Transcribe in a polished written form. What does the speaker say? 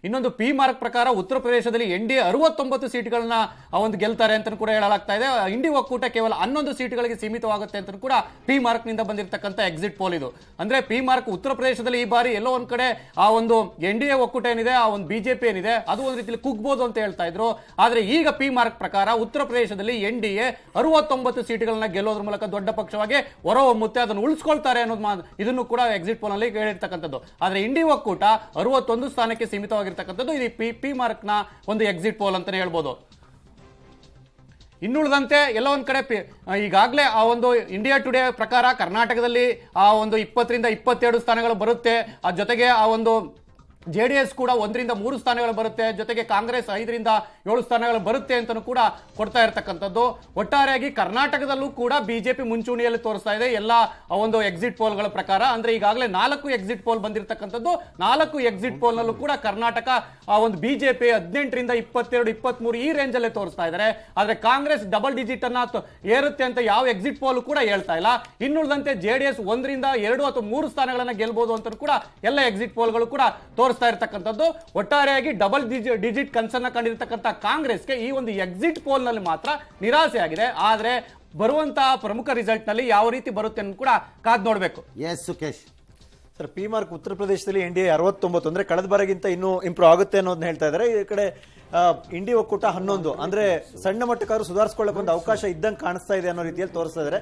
ಇನ್ನೊಂದು P mark ಪ್ರಕಾರ ಉತ್ತರ ಪ್ರದೇಶದಲ್ಲಿ NDA 69 ಸೀಟ್ಗಳನ್ನ ಒಂದು ಗೆಲ್ತಾರೆ ಅಂತ ಕೂಡ ಹೇಳಲಾಗ್ತಾ ಇದೆ. ಇಂಡಿ ಒಕ್ಕೂಟ ಕೇವಲ 11 ಸೀಟ್ಗಳಿಗೆ ಸೀಮಿತವಾಗುತ್ತೆ ಅಂತ ಕೂಡ ಪಿ ಮಾರ್ಕ್ ನಿಂದ ಬಂದಿರತಕ್ಕಂತ ಎಕ್ಸಿಟ್ ಪೋಲ್ ಇದು. ಅಂದ್ರೆ ಪಿ ಮಾರ್ಕ್ ಉತ್ತರ ಪ್ರದೇಶದಲ್ಲಿ ಈ ಬಾರಿ ಎಲ್ಲೋ ಒಂದ್ ಕಡೆ ಆ ಒಂದು NDA ಒಕ್ಕೂಟ ಏನಿದೆ, ಆ ಒಂದು ಬಿಜೆಪಿ ಏನಿದೆ, ಅದು ಒಂದ್ ರೀತಿಯಲ್ಲಿ ಕುಗ್ಬೋದು ಅಂತ ಹೇಳ್ತಾ ಇದ್ರು. ಆದ್ರೆ ಈಗ ಪಿ ಮಾರ್ಕ್ ಪ್ರಕಾರ ಉತ್ತರ ಪ್ರದೇಶದಲ್ಲಿ NDA 69 ಸೀಟ್ಗಳನ್ನ ಗೆಲ್ಲೋದ್ರ ಮೂಲಕ ದೊಡ್ಡ ಪಕ್ಷವಾಗಿ ಹೊರಹೊಮ್ಮುತ್ತೆ, ಅದನ್ನು ಉಳಿಸ್ಕೊಳ್ತಾರೆ ಅನ್ನೋದು ಇದನ್ನು ಕೂಡ ಎಕ್ಸಿಟ್ ಪೋಲ್ ನಲ್ಲಿ ಹೇಳಿರ್ತಕ್ಕಂಥದ್ದು. ಆದ್ರೆ ಇಂಡಿ ಒಕ್ಕೂಟ 61 ಸ್ಥಾನಕ್ಕೆ ಸೀಮಿತವಾಗಿರ್ತಕ್ಕಂಥದ್ದು ಇದು ಪಿ ಮಾರ್ಕ್ ನ ಒಂದು ಎಕ್ಸಿಟ್ ಪೋಲ್ ಅಂತಾನೆ ಹೇಳ್ಬೋದು. ಇನ್ನುಳಿದಂತೆ ಎಲ್ಲ ಒಂದ್ ಕಡೆ ಈಗಾಗಲೇ ಆ ಒಂದು ಇಂಡಿಯಾ ಟುಡೇ ಪ್ರಕಾರ ಕರ್ನಾಟಕದಲ್ಲಿ ಆ ಒಂದು 20 ರಿಂದ 22 ಸ್ಥಾನಗಳು ಬರುತ್ತೆ. ಆ ಜೊತೆಗೆ ಆ ಒಂದು JDS ಕೂಡ 1 ರಿಂದ 3 ಸ್ಥಾನಗಳು ಬರುತ್ತೆ, ಜೊತೆಗೆ ಕಾಂಗ್ರೆಸ್ 5 ರಿಂದ 7 ಸ್ಥಾನಗಳು ಬರುತ್ತೆ ಅಂತಲೂ ಕೂಡ ಕೊಡ್ತಾ ಇರತಕ್ಕಂಥದ್ದು. ಒಟ್ಟಾರೆಯಾಗಿ ಕರ್ನಾಟಕದಲ್ಲೂ ಕೂಡ ಬಿಜೆಪಿ ಮುಂಚೂಣಿಯಲ್ಲಿ ತೋರಿಸ್ತಾ ಇದೆ ಎಲ್ಲ ಒಂದು ಎಕ್ಸಿಟ್ ಪೋಲ್ಗಳ ಪ್ರಕಾರ. ಅಂದ್ರೆ ಈಗಾಗಲೇ 4 ಎಕ್ಸಿಟ್ ಪೋಲ್ ಬಂದಿರತಕ್ಕಂಥದ್ದು. 4 ಎಕ್ಸಿಟ್ ಪೋಲ್ ನಲ್ಲೂ ಕೂಡ ಕರ್ನಾಟಕ ಆ ಒಂದು ಬಿಜೆಪಿ 18 ರಿಂದ 22, 23 ಈ ರೇಂಜ್ ಅಲ್ಲೇ ತೋರಿಸ್ತಾ ಇದ್ದಾರೆ. ಆದ್ರೆ ಕಾಂಗ್ರೆಸ್ ಡಬಲ್ ಡಿಜಿಟ್ ಅನ್ನ ಏರುತ್ತೆ ಅಂತ ಯಾವ ಎಕ್ಸಿಟ್ ಪೋಲ್ ಕೂಡ ಹೇಳ್ತಾ ಇಲ್ಲ. ಇನ್ನುಳಿದಂತೆ JDS 1 ರಿಂದ 2 ಅಥವಾ 3 ಸ್ಥಾನಗಳನ್ನ ಗೆಲ್ಬಹುದು ಅಂತ ಕೂಡ ಎಲ್ಲ ಎಕ್ಸಿಟ್ ಪೋಲ್ಗಳು ಕೂಡ ತೋರಿಸ್ತಾ ಇರತಕ್ಕಂಥದ್ದು. ಒಟ್ಟಾರೆಯಾಗಿ ಡಬಲ್ ಡಿಜಿಟ್ ಕನ್ಸರ್ನ್ ಕಂಡಿರ್ತಕ್ಕಂಥ ಕಾಂಗ್ರೆಸ್ಗೆ ಈ ಒಂದು ಎಕ್ಸಿಟ್ ಪೋಲ್ ನಲ್ಲಿ ಮಾತ್ರ ನಿರಾಸೆ ಆಗಿದೆ. ಆದ್ರೆ ಬರುವಂತಹ ಪ್ರಮುಖ ರಿಸಲ್ಟ್ ನಲ್ಲಿ ಯಾವ ರೀತಿ ಬರುತ್ತೆ ಅಂತ ಕೂಡ ಕಾದ್ ನೋಡ್ಬೇಕು. S Sukhesh sir, P mark ಉತ್ತರ ಪ್ರದೇಶದಲ್ಲಿ NDA 69 ಅಂದ್ರೆ ಕಳೆದ ಬಾರಿಗಿಂತ ಇನ್ನೂ ಇಂಪ್ರೂವ್ ಆಗುತ್ತೆ ಅನ್ನೋದನ್ನ ಹೇಳ್ತಾ ಇದ್ದಾರೆ. ಈ ಕಡೆ ಇಂಡಿ ಒಕ್ಕೂಟ 11 ಅಂದ್ರೆ ಸಣ್ಣ ಮಟ್ಟಕ್ಕಾದ್ರೂ ಸುಧಾರಿಸಿಕೊಳ್ಳಕ್ಕೆ ಒಂದು ಅವಕಾಶ ಇದ್ದಂಗೆ ಕಾಣಿಸ್ತಾ ಇದೆ ಅನ್ನೋ ರೀತಿಯಲ್ಲಿ ತೋರಿಸ್ತಾ ಇದ್ದಾರೆ.